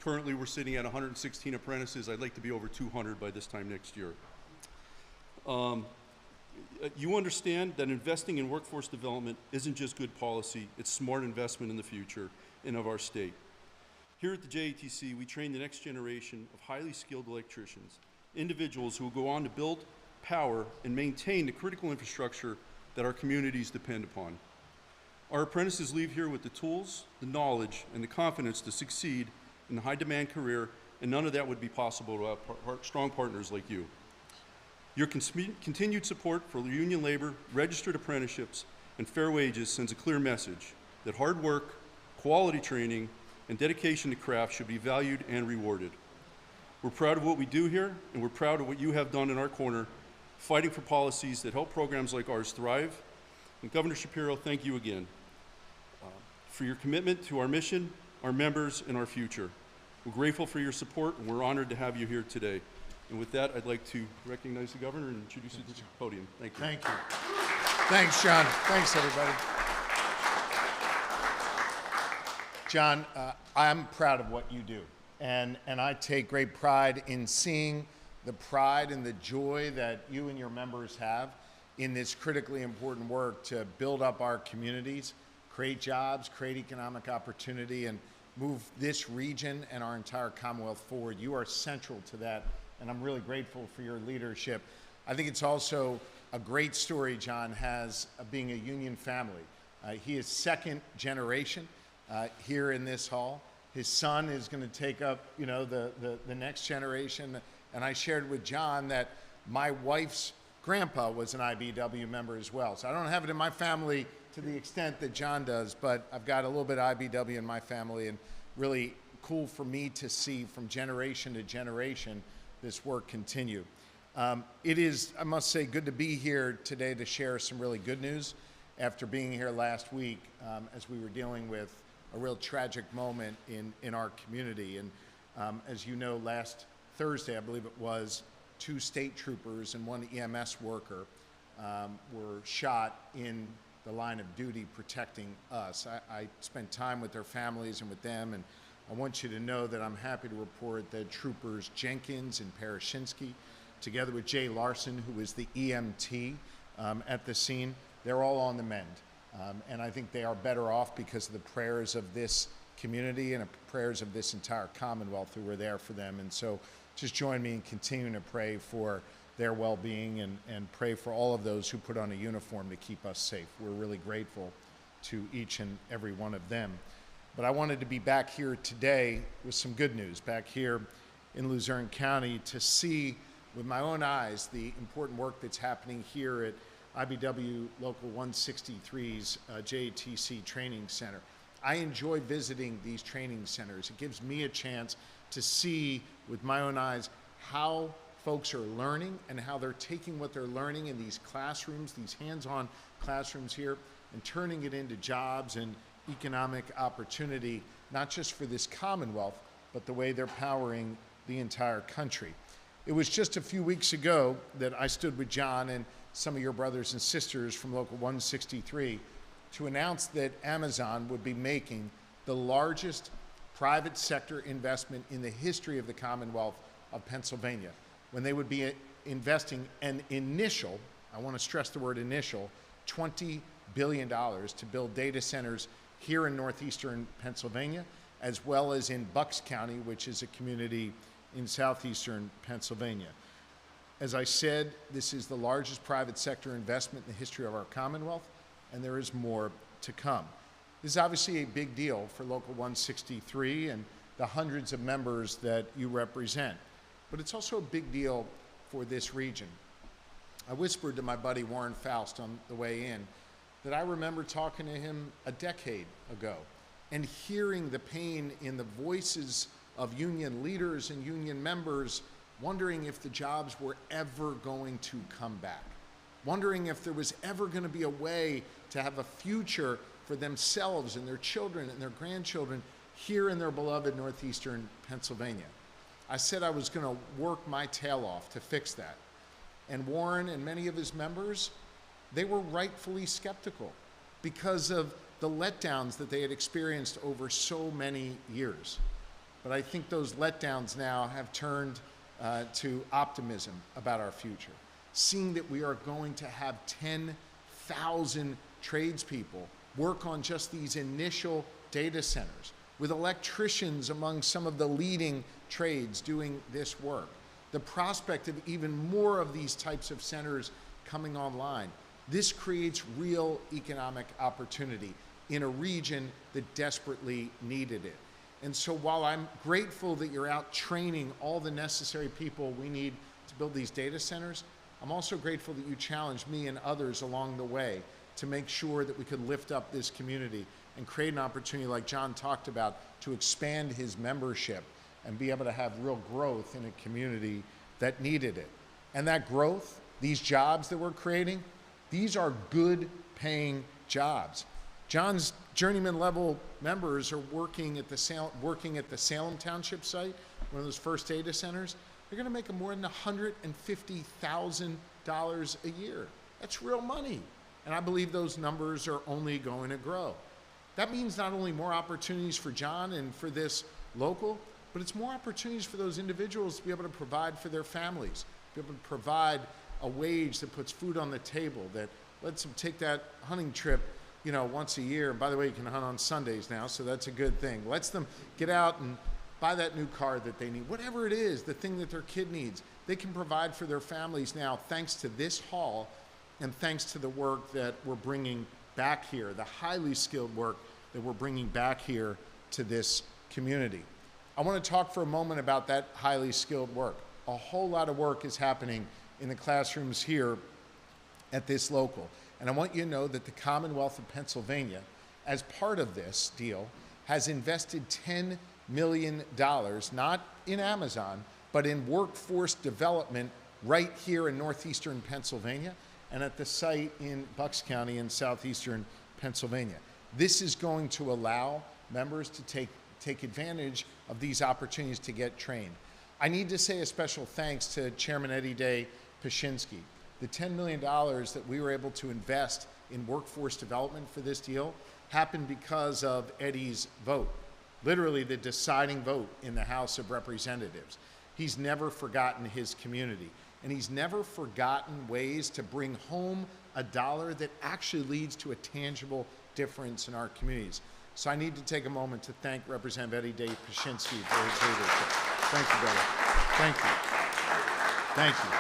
Currently, we're sitting at 116 apprentices. I'd like to be over 200 by this time next year. You understand that investing in workforce development isn't just good policy, it's smart investment in the future and of our state. Here at the JATC, we train the next generation of highly skilled electricians, individuals who will go on to build, power, and maintain the critical infrastructure that our communities depend upon. Our apprentices leave here with the tools, the knowledge, and the confidence to succeed in a high-demand career, and none of that would be possible without strong partners like you. Your continued support for union labor, registered apprenticeships, and fair wages sends a clear message that hard work, quality training, and dedication to craft should be valued and rewarded. We're proud of what we do here, and we're proud of what you have done in our corner, fighting for policies that help programs like ours thrive. And Governor Shapiro, thank you again for your commitment to our mission, our members, and our future. We're grateful for your support, and we're honored to have you here today. And with that, I'd like to recognize the governor and introduce you to the podium. Thank you. Thank you. Thanks, John. Thanks, everybody. John, I'm proud of what you do, and I take great pride in seeing the pride and the joy that you and your members have in this critically important work to build up our communities, create jobs, create economic opportunity, and move this region and our entire Commonwealth forward. You are central to that, and I'm really grateful for your leadership. I think it's also a great story John has of being a union family. He is second generation here in this hall. His son is going to take up, the next generation. And I shared with John that my wife's grandpa was an IBEW member as well. So I don't have it in my family to the extent that John does, but I've got a little bit of IBEW in my family, and really cool for me to see from generation to generation this work continue. It is, I must say, good to be here today to share some really good news after being here last week as we were dealing with a real tragic moment in our community. And as you know, last Thursday, I believe it was, 2 state troopers and 1 EMS worker were shot in the line of duty protecting us. I spent time with their families and with them, and I want you to know that I'm happy to report that Troopers Jenkins and Parashinsky, together with Jay Larson, who was the EMT at the scene, they're all on the mend. And I think they are better off because of the prayers of this community and the prayers of this entire Commonwealth who were there for them. And so just join me in continuing to pray for their well-being and pray for all of those who put on a uniform to keep us safe. We're really grateful to each and every one of them. But I wanted to be back here today with some good news, back here in Luzerne County, to see with my own eyes the important work that's happening here at IBEW Local 163's JATC Training Center. I enjoy visiting these training centers. It gives me a chance to see with my own eyes how folks are learning and how they're taking what they're learning in these classrooms, these hands-on classrooms here, and turning it into jobs and economic opportunity, not just for this Commonwealth, but the way they're powering the entire country. It was just a few weeks ago that I stood with John and some of your brothers and sisters from Local 163 to announce that Amazon would be making the largest private sector investment in the history of the Commonwealth of Pennsylvania, when they would be investing an initial, I want to stress the word initial, $20 billion to build data centers here in northeastern Pennsylvania, as well as in Bucks County, which is a community in southeastern Pennsylvania. As I said, this is the largest private sector investment in the history of our Commonwealth, and there is more to come. This is obviously a big deal for Local 163 and the hundreds of members that you represent, but it's also a big deal for this region. I whispered to my buddy Warren Faust on the way in that I remember talking to him a decade ago and hearing the pain in the voices of union leaders and union members, wondering if the jobs were ever going to come back, wondering if there was ever going to be a way to have a future for themselves and their children and their grandchildren here in their beloved northeastern Pennsylvania. I said I was going to work my tail off to fix that. And Warren and many of his members, they were rightfully skeptical because of the letdowns that they had experienced over so many years. but I think those letdowns now have turned to optimism about our future. Seeing that we are going to have 10,000 tradespeople work on just these initial data centers, with electricians among some of the leading trades doing this work. The prospect of even more of these types of centers coming online, this creates real economic opportunity in a region that desperately needed it. And so while I'm grateful that you're out training all the necessary people we need to build these data centers, I'm also grateful that you challenged me and others along the way to make sure that we could lift up this community and create an opportunity, like John talked about, to expand his membership and be able to have real growth in a community that needed it. And that growth, these jobs that we're creating, these are good paying jobs. John's journeyman level members are working at the Salem Township site, one of those first data centers. They're going to make more than $150,000 a year. That's real money. And I believe those numbers are only going to grow. That means not only more opportunities for John and for this local, but it's more opportunities for those individuals to be able to provide for their families, be able to provide a wage that puts food on the table, that lets them take that hunting trip, you know, once a year. And by the way, you can hunt on Sundays now, so that's a good thing. Lets them get out and buy that new car that they need. Whatever it is, the thing that their kid needs, they can provide for their families now thanks to this hall and thanks to the work that we're bringing back here, the highly skilled work that we're bringing back here to this community. I want to talk for a moment about that highly skilled work. A whole lot of work is happening in the classrooms here at this local. And I want you to know that the Commonwealth of Pennsylvania, as part of this deal, has invested $10 million, not in Amazon, but in workforce development right here in northeastern Pennsylvania and at the site in Bucks County in southeastern Pennsylvania. This is going to allow members to take advantage of these opportunities to get trained. I need to say a special thanks to Chairman Eddie Day Pashinsky. The $10 million that we were able to invest in workforce development for this deal happened because of Eddie's vote, literally the deciding vote in the House of Representatives. He's never forgotten his community, and he's never forgotten ways to bring home a dollar that actually leads to a tangible difference in our communities. So I need to take a moment to thank Representative Eddie Day Pashinsky for his leadership. Thank you, brother. Thank you. Thank you.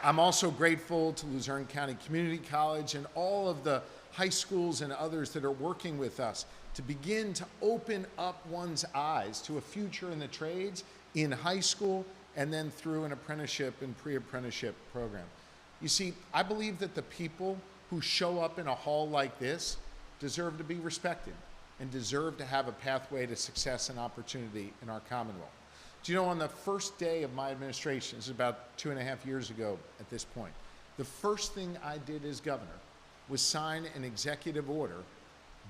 I'm also grateful to Luzerne County Community College and all of the high schools and others that are working with us to begin to open up one's eyes to a future in the trades in high school and then through an apprenticeship and pre-apprenticeship program. You see, I believe that the people who show up in a hall like this deserve to be respected and deserve to have a pathway to success and opportunity in our Commonwealth. Do you know, on the first day of my administration, this is about 2.5 years ago at this point, the first thing I did as governor was sign an executive order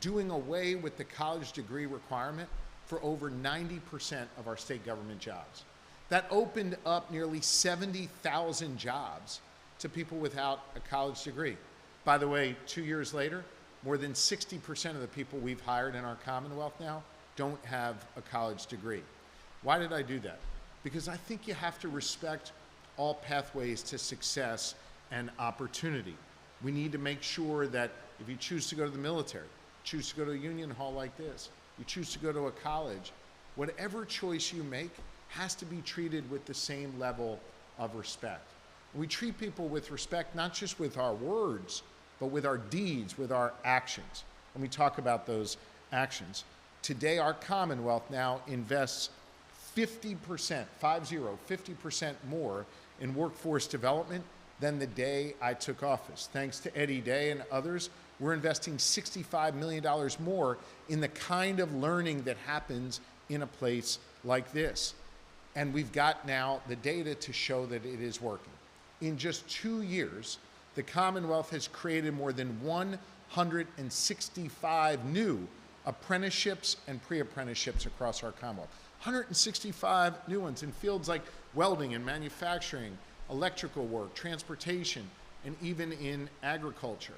doing away with the college degree requirement for over 90% of our state government jobs. That opened up nearly 70,000 jobs to people without a college degree. By the way, 2 years later, more than 60% of the people we've hired in our Commonwealth now don't have a college degree. Why did I do that? Because I think you have to respect all pathways to success and opportunity. We need to make sure that if you choose to go to the military, choose to go to a union hall like this, you choose to go to a college, whatever choice you make has to be treated with the same level of respect. We treat people with respect, not just with our words, but with our deeds, with our actions. And we talk about those actions. Today, our Commonwealth now invests 50%, 50% more in workforce development than the day I took office. Thanks to Eddie Day and others, we're investing $65 million more in the kind of learning that happens in a place like this. And we've got now the data to show that it is working. In just 2 years, the Commonwealth has created more than 165 new apprenticeships and pre-apprenticeships across our Commonwealth. 165 new ones in fields like welding and manufacturing, electrical work, transportation, and even in agriculture.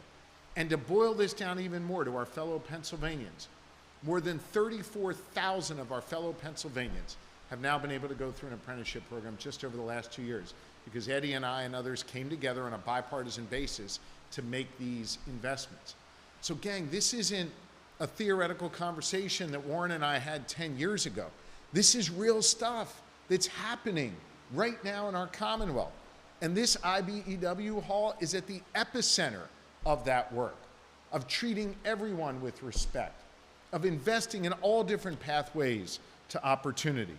And to boil this down even more to our fellow Pennsylvanians, More than 34,000 of our fellow Pennsylvanians have now been able to go through an apprenticeship program just over the last 2 years because Eddie and I and others came together on a bipartisan basis to make these investments. So gang, this isn't a theoretical conversation that Warren and I had 10 years ago. This is real stuff that's happening right now in our Commonwealth. And this IBEW hall is at the epicenter of that work, of treating everyone with respect, of investing in all different pathways to opportunity.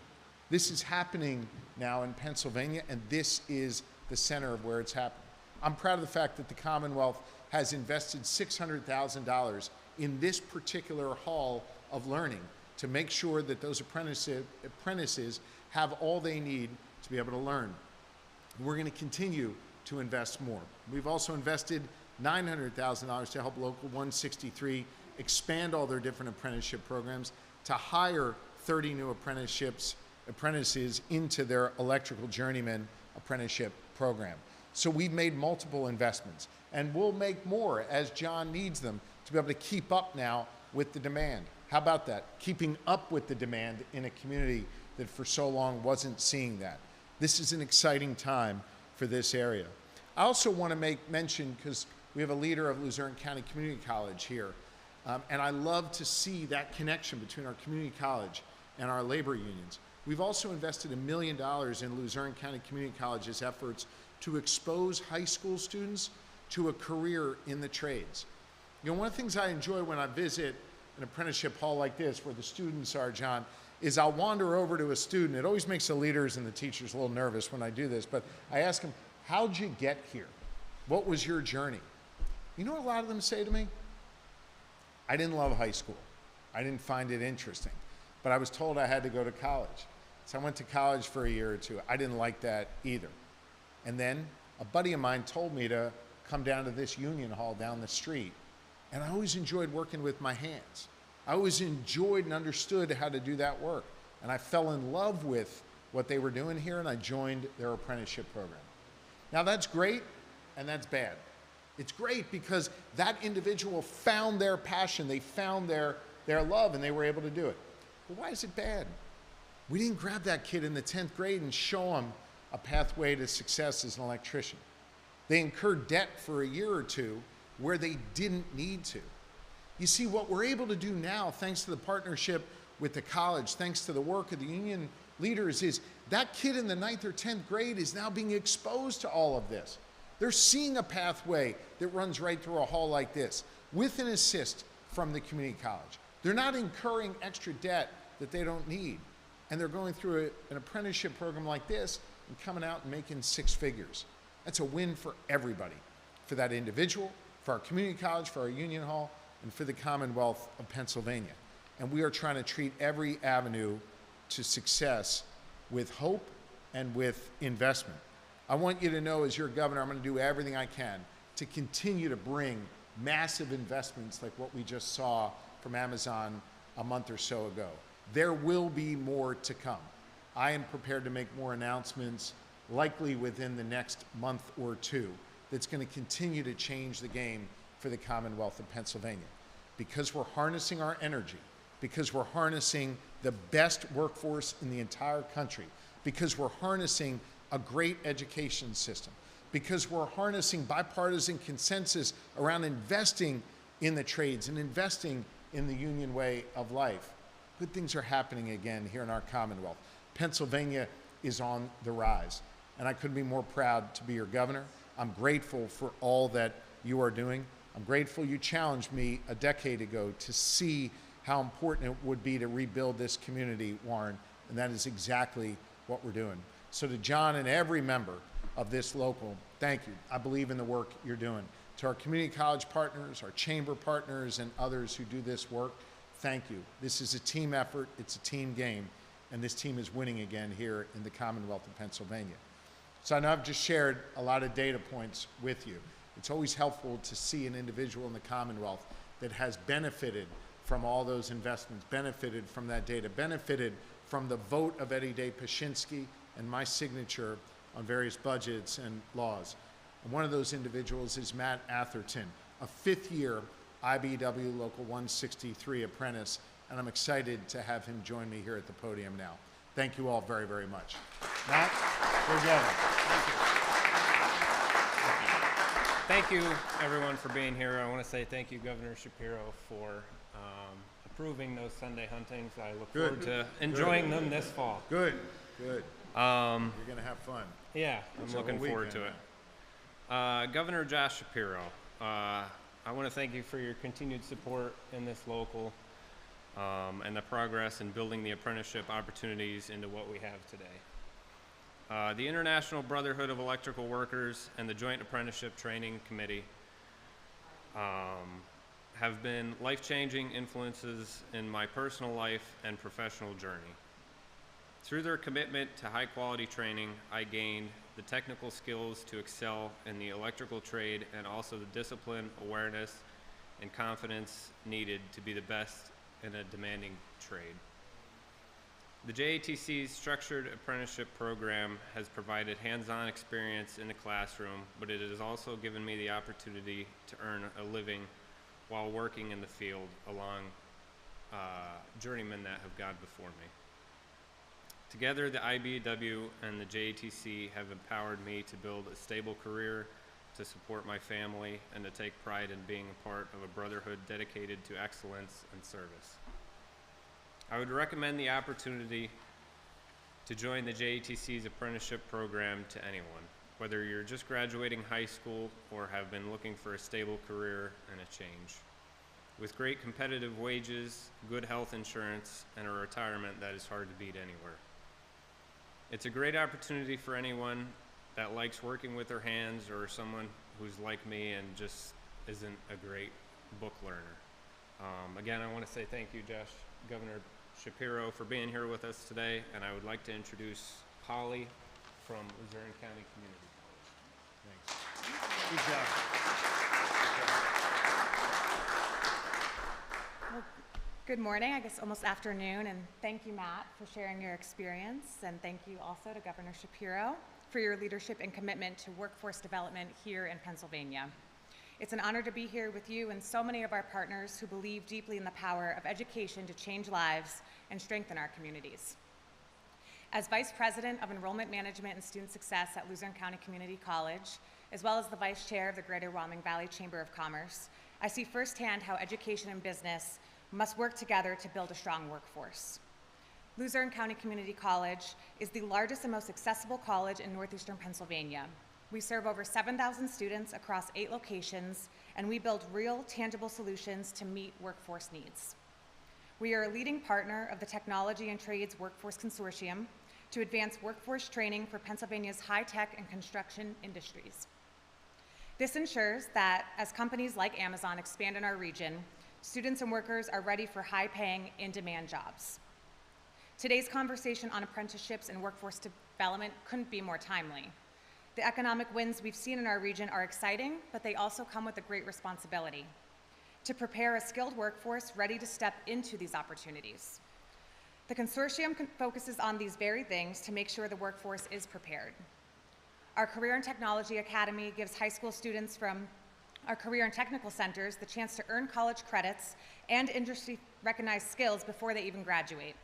This is happening now in Pennsylvania, and this is the center of where it's happening. I'm proud of the fact that the Commonwealth has invested $600,000 in this particular hall of learning to make sure that those apprentices have all they need to be able to learn. We're going to continue to invest more. We've also invested $900,000 to help Local 163 expand all their different apprenticeship programs, to hire 30 new apprentices into their electrical journeyman apprenticeship program. So we've made multiple investments, and we'll make more as John needs them to be able to keep up now with the demand. How about that? Keeping up with the demand in a community that for so long wasn't seeing that. This is an exciting time for this area. I also want to make mention, because we have a leader of Luzerne County Community College here, and I love to see that connection between our community college and our labor unions. We've also invested $1 million in Luzerne County Community College's efforts to expose high school students to a career in the trades. You know, one of the things I enjoy when I visit an apprenticeship hall like this, where the students are, John, is I'll wander over to a student. It always makes the leaders and the teachers a little nervous when I do this, but I ask them, how'd you get here? What was your journey? You know what a lot of them say to me? I didn't love high school. I didn't find it interesting, but I was told I had to go to college. So I went to college for a year or two. I didn't like that either. And then a buddy of mine told me to come down to this union hall down the street. And I always enjoyed working with my hands. I always enjoyed and understood how to do that work. And I fell in love with what they were doing here, and I joined their apprenticeship program. Now that's great, and that's bad. It's great because that individual found their passion, they found their love, and they were able to do it. But why is it bad? We didn't grab that kid in the 10th grade and show him a pathway to success as an electrician. They incurred debt for a year or two where they didn't need to. You see, what we're able to do now, thanks to the partnership with the college, thanks to the work of the union leaders, is that kid in the 9th or 10th grade is now being exposed to all of this. They're seeing a pathway that runs right through a hall like this with an assist from the community college. They're not incurring extra debt that they don't need. And they're going through an apprenticeship program like this and coming out and making 6 figures. That's a win for everybody, for that individual, for our community college, for our union hall, and for the Commonwealth of Pennsylvania. And we are trying to treat every avenue to success with hope and with investment. I want you to know, as your governor, I'm going to do everything I can to continue to bring massive investments like what we just saw from Amazon a month or so ago. There will be more to come. I am prepared to make more announcements, likely within the next month or two, that's going to continue to change the game for the Commonwealth of Pennsylvania. Because we're harnessing our energy, because we're harnessing the best workforce in the entire country, because we're harnessing a great education system, because we're harnessing bipartisan consensus around investing in the trades and investing in the union way of life. Good things are happening again here in our Commonwealth. Pennsylvania is on the rise, and I couldn't be more proud to be your governor. I'm grateful for all that you are doing. I'm grateful you challenged me a decade ago to see how important it would be to rebuild this community, Warren, and that is exactly what we're doing. So to John and every member of this local, thank you. I believe in the work you're doing. To our community college partners, our chamber partners, and others who do this work, thank you. This is a team effort, it's a team game, and this team is winning again here in the Commonwealth of Pennsylvania. So I know I've just shared a lot of data points with you. It's always helpful to see an individual in the Commonwealth that has benefited from all those investments, benefited from that data, benefited from the vote of Eddie Day Pashinsky and my signature on various budgets and laws. And one of those individuals is Matt Atherton, a 5th-year IBEW Local 163 apprentice and I'm excited to have him join me here at the podium now. Thank you all very, very much. Matt, go Gavin. Thank you, everyone, for being here. I want to say thank you, Governor Shapiro, for approving those Sunday huntings. I look forward to enjoying them this fall. Good, good. You're going to have fun. Yeah, I'm looking forward to it. Governor Josh Shapiro, I want to thank you for your continued support in this local and the progress in building the apprenticeship opportunities into what we have today. The International Brotherhood of Electrical Workers and the Joint Apprenticeship Training Committee have been life-changing influences in my personal life and professional journey. Through their commitment to high-quality training, I gained the technical skills to excel in the electrical trade and also the discipline, awareness, and confidence needed to be the best in a demanding trade. The JATC's structured apprenticeship program has provided hands-on experience in the classroom, but it has also given me the opportunity to earn a living while working in the field along journeymen that have gone before me. Together, the IBEW and the JATC have empowered me to build a stable career, to support my family, and to take pride in being a part of a brotherhood dedicated to excellence and service. I would recommend the opportunity to join the JATC's apprenticeship program to anyone, whether you're just graduating high school or have been looking for a stable career and a change. With great competitive wages, good health insurance, and a retirement that is hard to beat anywhere. It's a great opportunity for anyone that likes working with their hands or someone who's like me and just isn't a great book learner. Again, I want to say thank you, Governor Shapiro, for being here with us today, and I would like to introduce Holly from Luzerne County Community College. Thanks. Good job. Well, good morning, I guess almost afternoon, and thank you, Matt, for sharing your experience, and thank you also to Governor Shapiro for your leadership and commitment to workforce development here in Pennsylvania. It's an honor to be here with you and so many of our partners who believe deeply in the power of education to change lives and strengthen our communities. As Vice President of Enrollment Management and Student Success at Luzerne County Community College, as well as the Vice Chair of the Greater Wyoming Valley Chamber of Commerce, I see firsthand how education and business must work together to build a strong workforce. Luzerne County Community College is the largest and most accessible college in northeastern Pennsylvania. We serve over 7,000 students across 8 locations, and we build real, tangible solutions to meet workforce needs. We are a leading partner of the Technology and Trades Workforce Consortium to advance workforce training for Pennsylvania's high-tech and construction industries. This ensures that as companies like Amazon expand in our region, students and workers are ready for high-paying, in-demand jobs. Today's conversation on apprenticeships and workforce development couldn't be more timely. The economic wins we've seen in our region are exciting, but they also come with a great responsibility to prepare a skilled workforce ready to step into these opportunities. The consortium focuses on these very things to make sure the workforce is prepared. Our Career and Technology Academy gives high school students from our career and technical centers the chance to earn college credits and industry-recognized skills before they even graduate.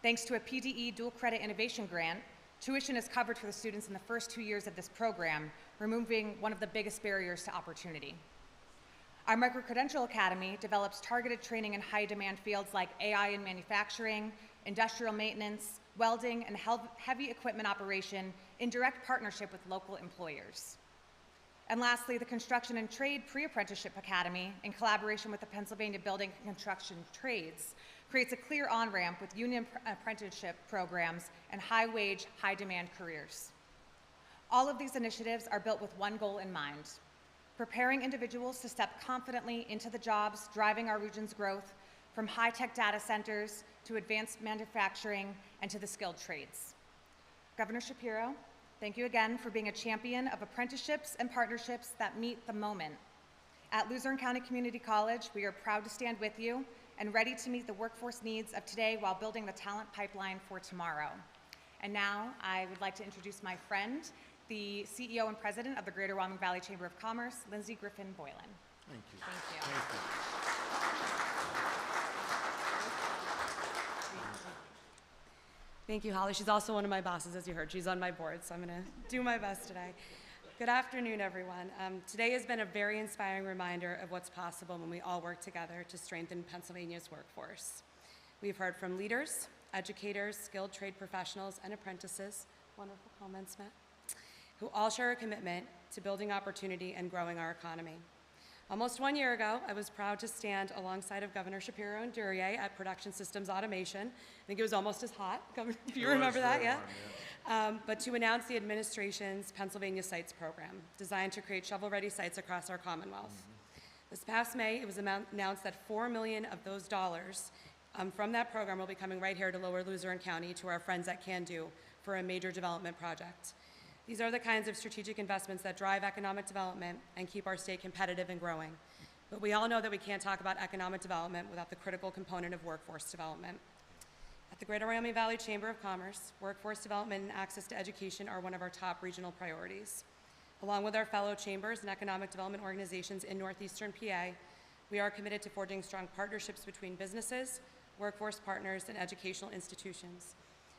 Thanks to a PDE dual credit innovation grant, tuition is covered for the students in the first 2 years of this program, removing one of the biggest barriers to opportunity. Our Micro-Credential Academy develops targeted training in high-demand fields like AI in manufacturing, industrial maintenance, welding, and heavy equipment operation in direct partnership with local employers. And lastly, the Construction and Trade Pre-Apprenticeship Academy, in collaboration with the Pennsylvania Building and Construction Trades, creates a clear on-ramp with union apprenticeship programs and high-wage, high-demand careers. All of these initiatives are built with one goal in mind: preparing individuals to step confidently into the jobs driving our region's growth, from high-tech data centers to advanced manufacturing and to the skilled trades. Governor Shapiro, thank you again for being a champion of apprenticeships and partnerships that meet the moment. At Luzerne County Community College, we are proud to stand with you and ready to meet the workforce needs of today while building the talent pipeline for tomorrow. And now I would like to introduce my friend, the CEO and President of the Greater Wyoming Valley Chamber of Commerce, Lindsay Griffin Boylan. Thank you. Thank you. Thank you. Thank you, Holly. She's also one of my bosses, as you heard. She's on my board, so I'm going to do my best today. Good afternoon, everyone. Today has been a very inspiring reminder of what's possible when we all work together to strengthen Pennsylvania's workforce. We've heard from leaders, educators, skilled trade professionals, and apprentices, wonderful comments, Matt, who all share a commitment to building opportunity and growing our economy. Almost 1 year ago, I was proud to stand alongside of Governor Shapiro and Duryea at Production Systems Automation. I think it was almost as hot, Governor, if you remember that, yeah? But to announce the administration's Pennsylvania Sites program, designed to create shovel-ready sites across our Commonwealth. This past May, it was announced that $4 million of those dollars from that program will be coming right here to Lower Luzerne County to our friends at Can Do for a major development project. These are the kinds of strategic investments that drive economic development and keep our state competitive and growing. But we all know that we can't talk about economic development without the critical component of workforce development. At the Greater Wyoming Valley Chamber of Commerce, workforce development and access to education are one of our top regional priorities. Along with our fellow chambers and economic development organizations in northeastern PA, we are committed to forging strong partnerships between businesses, workforce partners, and educational institutions,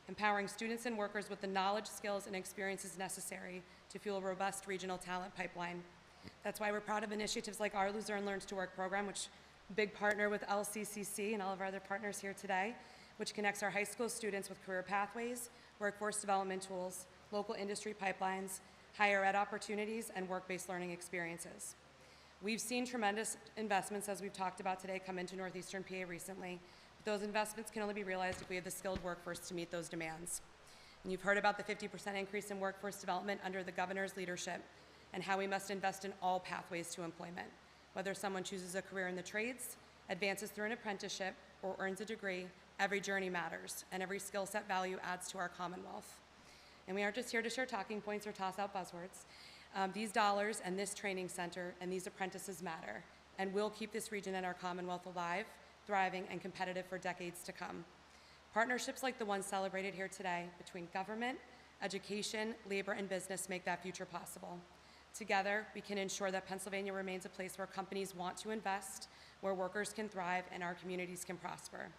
empowering students and workers with the knowledge, skills, and experiences necessary to fuel a robust regional talent pipeline. That's why we're proud of initiatives like our Luzerne Learns to Work program, which big partner with LCCC and all of our other partners here today, which connects our high school students with career pathways, workforce development tools, local industry pipelines, higher ed opportunities, and work-based learning experiences. We've seen tremendous investments, as we've talked about today, come into northeastern PA recently. Those investments can only be realized if we have the skilled workforce to meet those demands. And you've heard about the 50% increase in workforce development under the governor's leadership and how we must invest in all pathways to employment. Whether someone chooses a career in the trades, advances through an apprenticeship, or earns a degree, every journey matters, and every skill set value adds to our Commonwealth. And we aren't just here to share talking points or toss out buzzwords. These dollars and this training center and these apprentices matter, and will keep this region and our Commonwealth alive, thriving, and competitive for decades to come. Partnerships like the ones celebrated here today between government, education, labor, and business make that future possible. Together, we can ensure that Pennsylvania remains a place where companies want to invest, where workers can thrive, and our communities can prosper.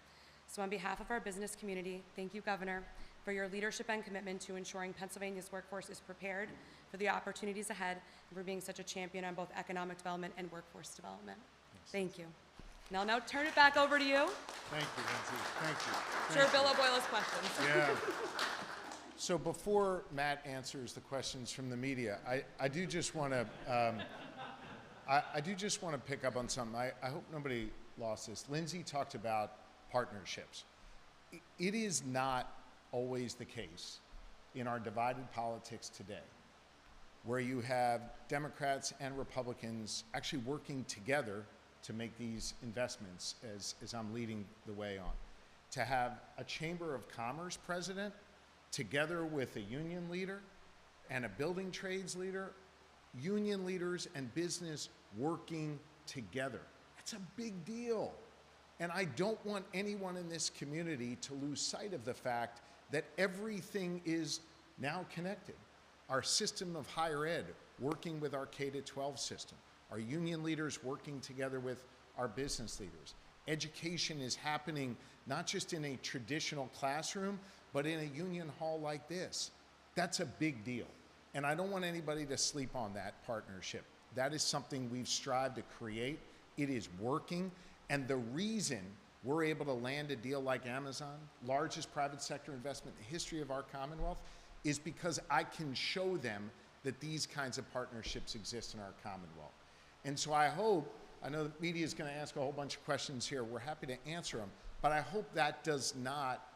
So on behalf of our business community, thank you, Governor, for your leadership and commitment to ensuring Pennsylvania's workforce is prepared for the opportunities ahead, and for being such a champion on both economic development and workforce development. Thank you. And I'll now turn it back over to you. Thank you, Lindsay. Thank you. Sure, Bill will boil his questions. Yeah. So before Matt answers the questions from the media, I do just want to pick up on something. I hope nobody lost this. Lindsay talked about partnerships. It is not always the case in our divided politics today, where you have Democrats and Republicans actually working together to make these investments, as I'm leading the way on. To have a Chamber of Commerce president together with a union leader and a building trades leader, union leaders and business working together. That's a big deal. And I don't want anyone in this community to lose sight of the fact that everything is now connected. Our system of higher ed working with our K-12 system, our union leaders working together with our business leaders. Education is happening not just in a traditional classroom, but in a union hall like this. That's a big deal. And I don't want anybody to sleep on that partnership. That is something we've strived to create. It is working. And the reason we're able to land a deal like Amazon, largest private sector investment in the history of our Commonwealth, is because I can show them that these kinds of partnerships exist in our Commonwealth. And so I know the media is going to ask a whole bunch of questions here. We're happy to answer them, but I hope that does not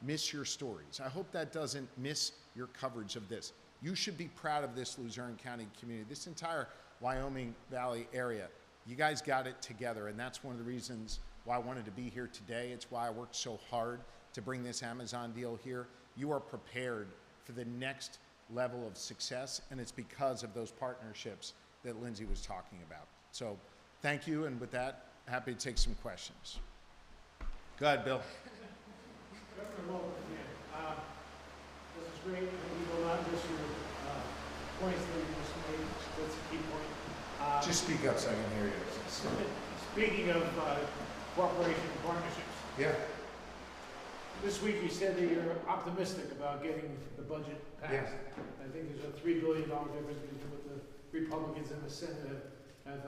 miss your stories. I hope that doesn't miss your coverage of this. You should be proud of this Luzerne County community, this entire Wyoming Valley area. You guys got it together, and that's one of the reasons why I wanted to be here today. It's why I worked so hard to bring this Amazon deal here. You are prepared for the next level of success, and it's because of those partnerships that Lindsay was talking about. So thank you, and with that, happy to take some questions. Go ahead, Bill. Governor Local again. This is great, and we will not miss your points that you just made. That's a key point. Just speak up so I can hear you. Speaking of cooperation and partnerships, Yeah. This week you said that you're optimistic about getting the budget passed. Yes. I think there's a $3 billion difference between what the Republicans in the Senate have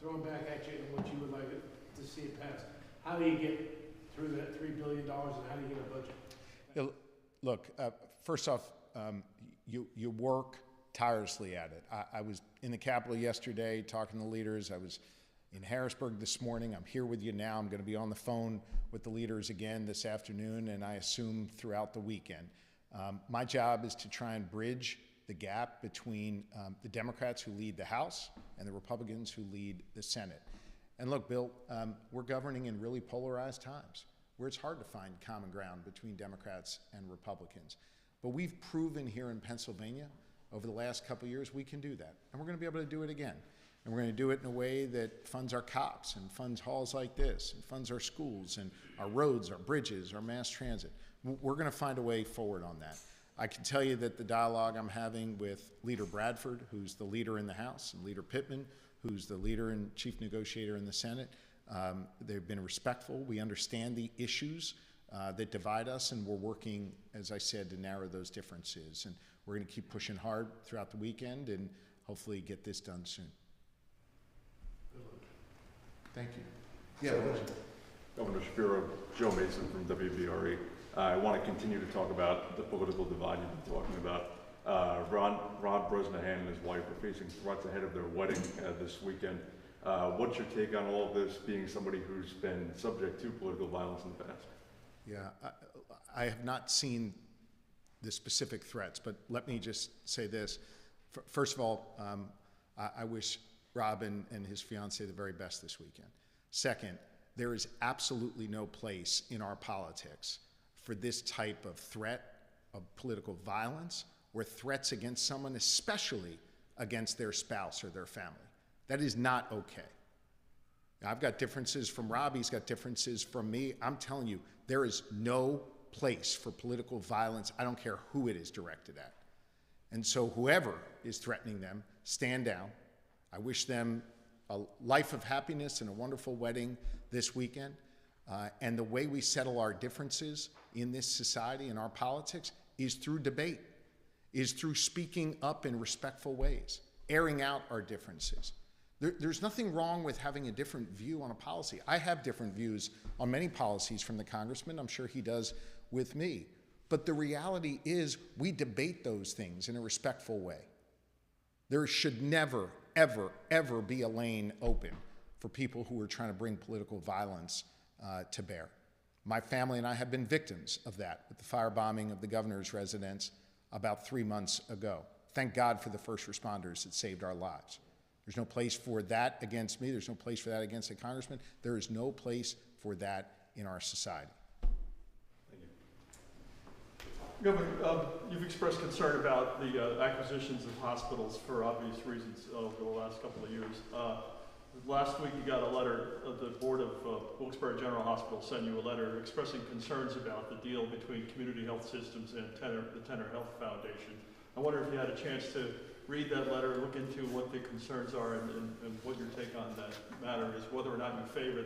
thrown back at you and what you would like to see it passed. How do you get through that $3 billion and how do you get a budget? Look, first off, you work tirelessly at it. I was in the Capitol yesterday talking to leaders. I was in Harrisburg this morning. I'm here with you now. I'm going to be on the phone with the leaders again this afternoon, and I assume throughout the weekend. My job is to try and bridge the gap between the Democrats who lead the House and the Republicans who lead the Senate. And look, Bill, we're governing in really polarized times where it's hard to find common ground between Democrats and Republicans. But we've proven here in Pennsylvania over the last couple of years we can do that. And we're going to be able to do it again. And we're going to do it in a way that funds our cops and funds halls like this and funds our schools and our roads, our bridges, our mass transit. We're going to find a way forward on that. I can tell you that the dialogue I'm having with Leader Bradford, who's the leader in the House, and Leader Pittman, who's the leader and chief negotiator in the Senate, they've been respectful. We understand the issues that divide us, and we're working, as I said, to narrow those differences. And we're going to keep pushing hard throughout the weekend and hopefully get this done soon. Thank you. Yeah, Governor Shapiro, Joe Mason from WVRE. I want to continue to talk about the political divide you've been talking about. Ron Bresnahan and his wife are facing threats ahead of their wedding this weekend. What's your take on all of this, being somebody who's been subject to political violence in the past? Yeah, I have not seen the specific threats, but let me just say this. First of all, I wish Rob and his fiancée the very best this weekend. Second, there is absolutely no place in our politics for this type of threat of political violence or threats against someone, especially against their spouse or their family. That is not okay. Now, I've got differences from Rob, he's got differences from me. I'm telling you, there is no place for political violence. I don't care who it is directed at. And so whoever is threatening them, stand down. I wish them a life of happiness and a wonderful wedding this weekend. And the way we settle our differences in this society and our politics is through debate, is through speaking up in respectful ways, airing out our differences. There's nothing wrong with having a different view on a policy. I have different views on many policies from the congressman. I'm sure he does with me. But the reality is we debate those things in a respectful way. There should never, ever, ever be a lane open for people who are trying to bring political violence to bear. My family and I have been victims of that with the firebombing of the governor's residence about 3 months ago. Thank God for the first responders that saved our lives. There's no place for that against me. There's no place for that against a congressman. There is no place for that in our society. Thank you. Governor, you've expressed concern about the acquisitions of hospitals for obvious reasons over the last couple of years. Last week you got a letter, the board of Wilkes-Barre General Hospital sent you a letter expressing concerns about the deal between Community Health Systems and the Tenor Health Foundation. I wonder if you had a chance to read that letter, look into what the concerns are and what your take on that matter is, whether or not you favor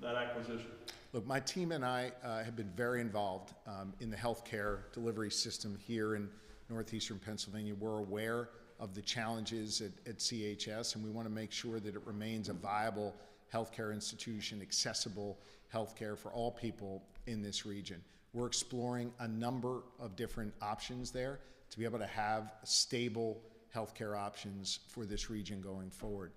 that acquisition. Look, my team and I have been very involved in the healthcare delivery system here in northeastern Pennsylvania. We're aware of the challenges at CHS, and we want to make sure that it remains a viable healthcare institution, accessible healthcare for all people in this region. We're exploring a number of different options there to be able to have stable healthcare options for this region going forward.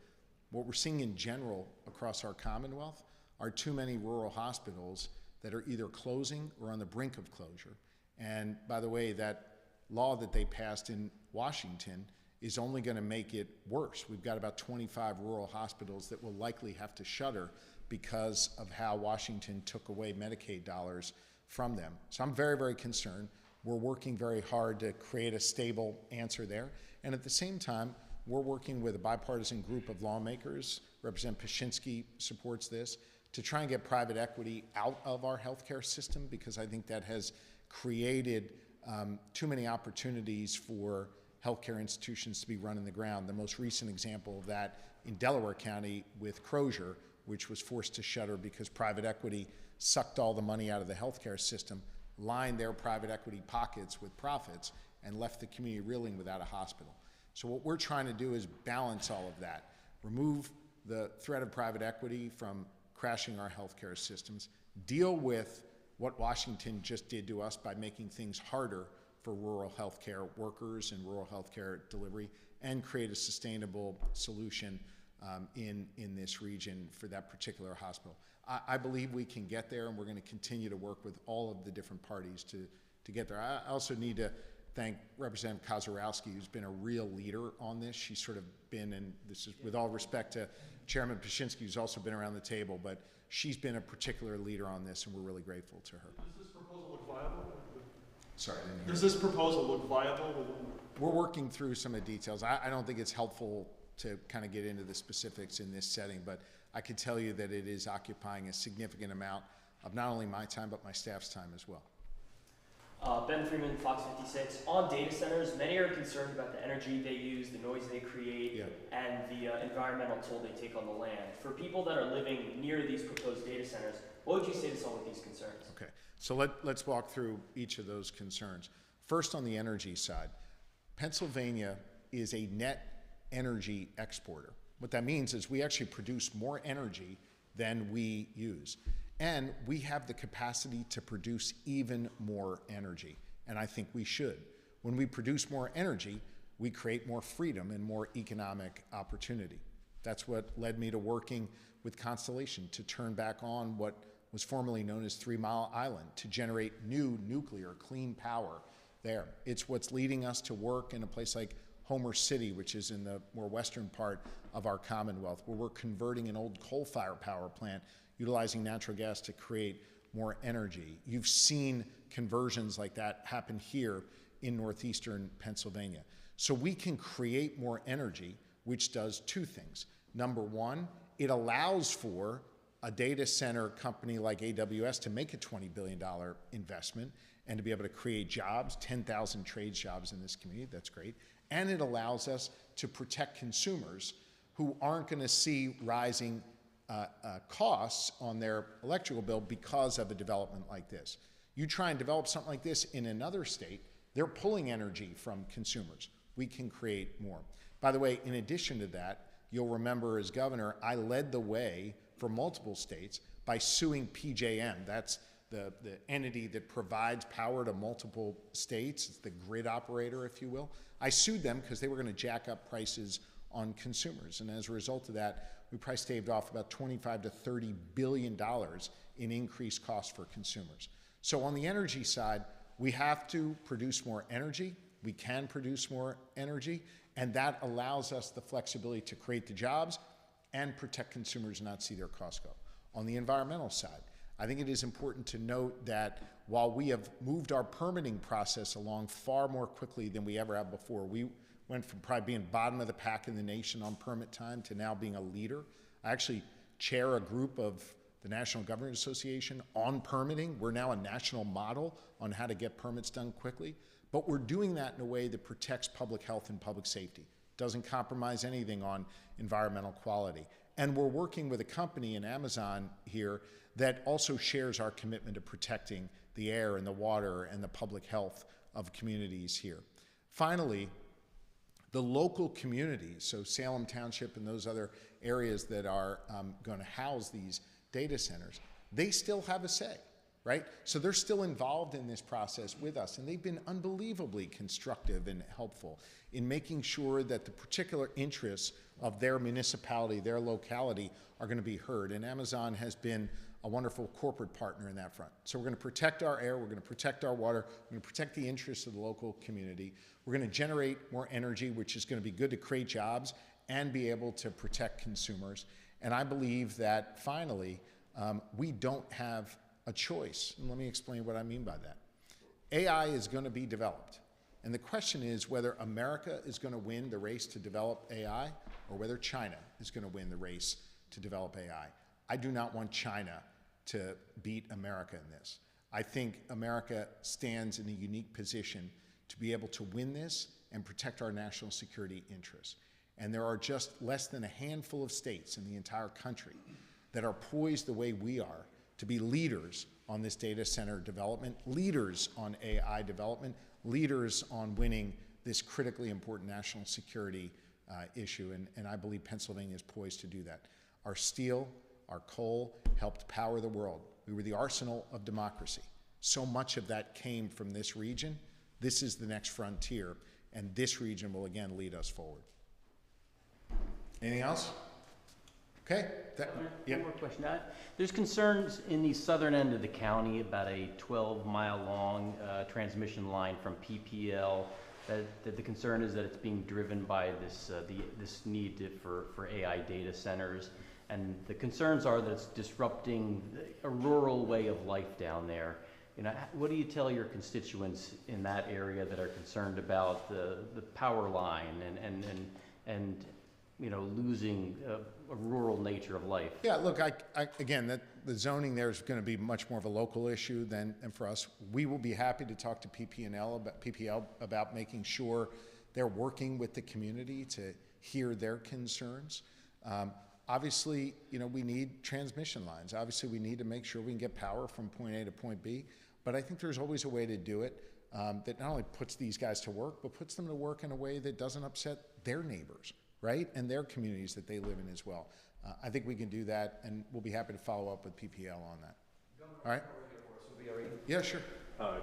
What we're seeing in general across our Commonwealth are too many rural hospitals that are either closing or on the brink of closure. And by the way, that law that they passed in Washington is only going to make it worse. We've got about 25 rural hospitals that will likely have to shutter because of how Washington took away Medicaid dollars from them. So I'm very, very concerned. We're working very hard to create a stable answer there. And at the same time, we're working with a bipartisan group of lawmakers. Representative Pashinsky supports this, to try and get private equity out of our healthcare system, because I think that has created too many opportunities for healthcare institutions to be run in the ground. The most recent example of that in Delaware County with Crozier, which was forced to shutter because private equity sucked all the money out of the healthcare system, lined their private equity pockets with profits, and left the community reeling without a hospital. So what we're trying to do is balance all of that, remove the threat of private equity from crashing our healthcare systems, deal with what Washington just did to us by making things harder for rural healthcare workers and rural healthcare delivery, and create a sustainable solution in this region for that particular hospital. I believe we can get there, and we're going to continue to work with all of the different parties to get there. I also need to thank Representative Kozarowski, who's been a real leader on this. She's sort of been, and this is with all respect to Chairman Paszynski, who's also been around the table, but she's been a particular leader on this, and we're really grateful to her. Does this proposal look viable? Sorry, I didn't hear Does you. this proposal look viable? We're working through some of the details. I don't think it's helpful to kind of get into the specifics in this setting, but I can tell you that it is occupying a significant amount of not only my time, but my staff's time as well. Ben Freeman, Fox 56. On data centers, many are concerned about the energy they use, the noise they create, and the environmental toll they take on the land. For people that are living near these proposed data centers, what would you say to someone with these concerns? Okay, so let's walk through each of those concerns. First, on the energy side, Pennsylvania is a net energy exporter. What that means is we actually produce more energy than we use. And we have the capacity to produce even more energy, and I think we should. When we produce more energy, we create more freedom and more economic opportunity. That's what led me to working with Constellation to turn back on what was formerly known as 3 Mile Island, to generate new nuclear clean power there. It's what's leading us to work in a place like Homer City, which is in the more western part of our Commonwealth, where we're converting an old coal-fired power plant utilizing natural gas to create more energy. You've seen conversions like that happen here in northeastern Pennsylvania. So we can create more energy, which does two things. Number one, it allows for a data center company like AWS to make a $20 billion investment and to be able to create jobs, 10,000 trade jobs in this community. That's great. And it allows us to protect consumers who aren't going to see rising costs on their electrical bill because of a development like this. You try and develop something like this in another state, they're pulling energy from consumers. We can create more. By the way, in addition to that, you'll remember as governor, I led the way for multiple states by suing PJM. That's the entity that provides power to multiple states. It's the grid operator, if you will. I sued them because they were going to jack up prices on consumers. And as a result of that, we probably staved off about $25 to $30 billion in increased costs for consumers. So on the energy side, we have to produce more energy. We can produce more energy, and that allows us the flexibility to create the jobs and protect consumers and not see their costs go. On the environmental side, I think it is important to note that while we have moved our permitting process along far more quickly than we ever have before, we went from probably being bottom of the pack in the nation on permit time to now being a leader. I actually chair a group of the National Government Association on permitting. We're now a national model on how to get permits done quickly, but we're doing that in a way that protects public health and public safety, doesn't compromise anything on environmental quality. And we're working with a company in Amazon here that also shares our commitment to protecting the air and the water and the public health of communities here. Finally, the local communities, so Salem Township and those other areas that are going to house these data centers, they still have a say, right? So they're still involved in this process with us, and they've been unbelievably constructive and helpful in making sure that the particular interests of their municipality, their locality, are going to be heard. And Amazon has been a wonderful corporate partner in that front. So we're going to protect our air, we're going to protect our water, we're going to protect the interests of the local community. We're going to generate more energy, which is going to be good to create jobs and be able to protect consumers. And I believe that finally, we don't have a choice. And let me explain what I mean by that. AI is going to be developed. And the question is whether America is going to win the race to develop AI or whether China is going to win the race to develop AI. I do not want China to beat America in this. I think America stands in a unique position to be able to win this and protect our national security interests. And there are just less than a handful of states in the entire country that are poised the way we are to be leaders on this data center development, leaders on AI development, leaders on winning this critically important national security issue, and I believe Pennsylvania is poised to do that. Our steel, our coal helped power the world. We were the arsenal of democracy. So much of that came from this region. This is the next frontier, and this region will again lead us forward. Anything else? Okay. One more question. There's concerns in the southern end of the county about a 12-mile-long transmission line from PPL. That the concern is that it's being driven by this need for AI data centers, and the concerns are that it's disrupting a rural way of life down there. You know, what do you tell your constituents in that area that are concerned about the power line and you know, losing a rural nature of life? Yeah, look, again, the zoning there is going to be much more of a local issue than for us. We will be happy to talk to PPL about making sure they're working with the community to hear their concerns. Obviously, you know, we need transmission lines. Obviously, we need to make sure we can get power from point A to point B. But I think there's always a way to do it that not only puts these guys to work, but puts them to work in a way that doesn't upset their neighbors, right? And their communities that they live in as well. I think we can do that, and we'll be happy to follow up with PPL on that. All right? Yeah, sure.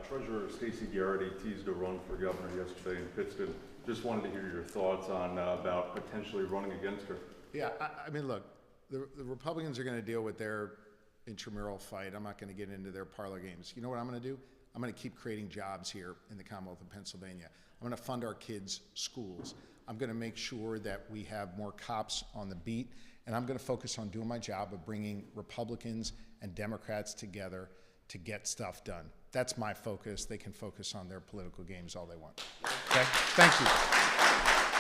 Treasurer Stacey Garrity teased a run for governor yesterday in Pittston. Just wanted to hear your thoughts on about potentially running against her. Yeah, I mean, look, the Republicans are going to deal with their intramural fight. I'm not going to get into their parlor games. You know what I'm going to do? I'm going to keep creating jobs here in the Commonwealth of Pennsylvania. I'm going to fund our kids' schools. I'm going to make sure that we have more cops on the beat, and I'm going to focus on doing my job of bringing Republicans and Democrats together to get stuff done. That's my focus. They can focus on their political games all they want. Okay? Thank you.